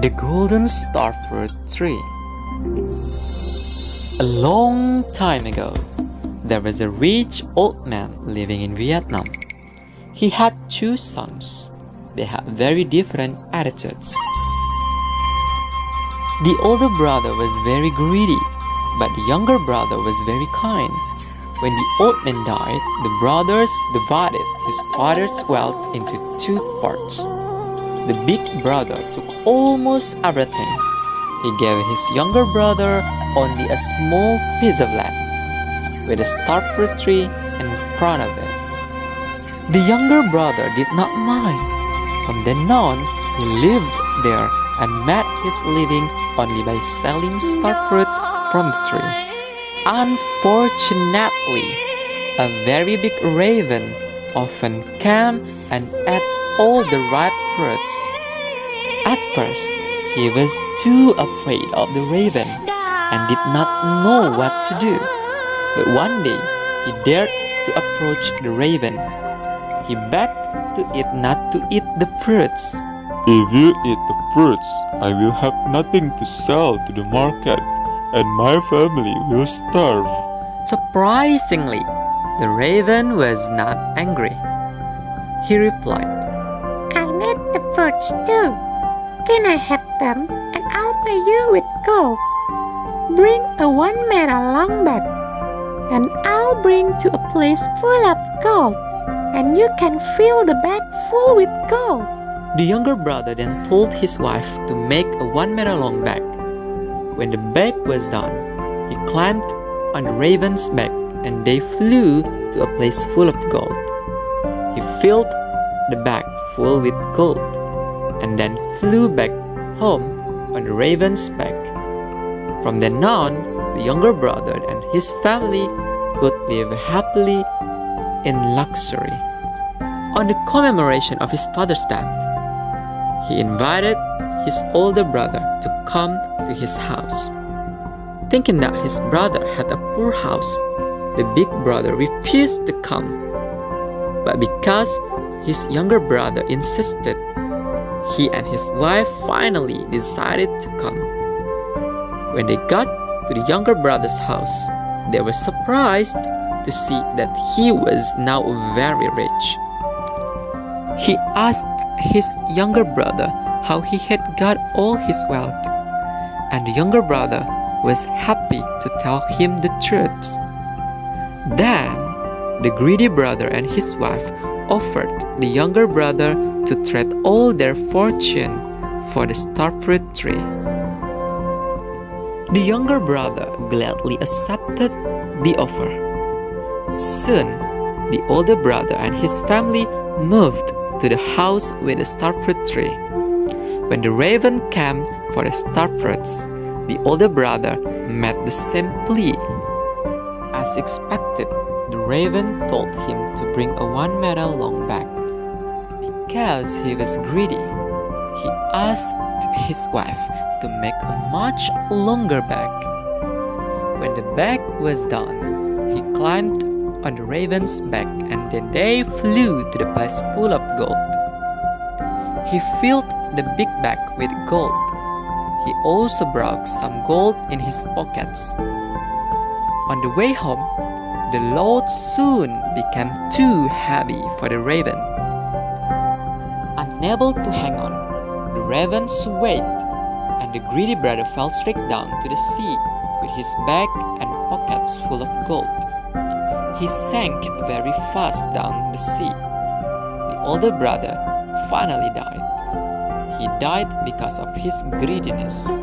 The Golden Starfruit Tree. A long time ago, there was a rich old man living in Vietnam. He had two sons. They had very different attitudes. The older brother was very greedy, but the younger brother was very kind. When the old man died, the brothers divided his father's wealth into two parts. The big brother took almost everything. He gave his younger brother only a small piece of land, with a starfruit tree in front of it. The younger brother did not mind. From then on, he lived there and made his living only by selling starfruits from the tree. Unfortunately, a very big raven often came and ate all the ripe fruits. At first, he was too afraid of the raven and did not know what to do. But one day, he dared to approach the raven. He begged to it not to eat the fruits. If you eat the fruits, I will have nothing to sell to the market, and my family will starve. Surprisingly, the raven was not angry. He replied, I need the fruits too. Can I have them and I'll pay you with gold? Bring a 1 meter long bag and I'll bring to a place full of gold, and you can fill the bag full with gold. The younger brother then told his wife to make a 1 meter long bag. When the bag was done, he climbed on the raven's back and they flew to a place full of gold. He filled the bag full with gold and then flew back home on the raven's back. From then on, the younger brother and his family could live happily in luxury. On the commemoration of his father's death, he invited his older brother to come to his house. Thinking that his brother had a poor house, the big brother refused to come. But because his younger brother insisted, he and his wife finally decided to come. When they got to the younger brother's house, they were surprised to see that he was now very rich. He asked his younger brother how he had got all his wealth, and the younger brother was happy to tell him the truth. Then, the greedy brother and his wife offered the younger brother to trade all their fortune for the starfruit tree. The younger brother gladly accepted the offer. Soon, the older brother and his family moved to the house with the starfruit tree. When the raven came for the starfruits, the older brother made the same plea. As expected, the raven told him to bring a 1 meter long bag. Because he was greedy, he asked his wife to make a much longer bag. When the bag was done, he climbed on the raven's back and then they flew to the place full of gold. He filled the big bag with gold. He also brought some gold in his pockets. On the way home, the load soon became too heavy for the raven. Unable to hang on, the raven swayed, and the greedy brother fell straight down to the sea with his bag and pockets full of gold. He sank very fast down the sea. The older brother finally died. He died because of his greediness.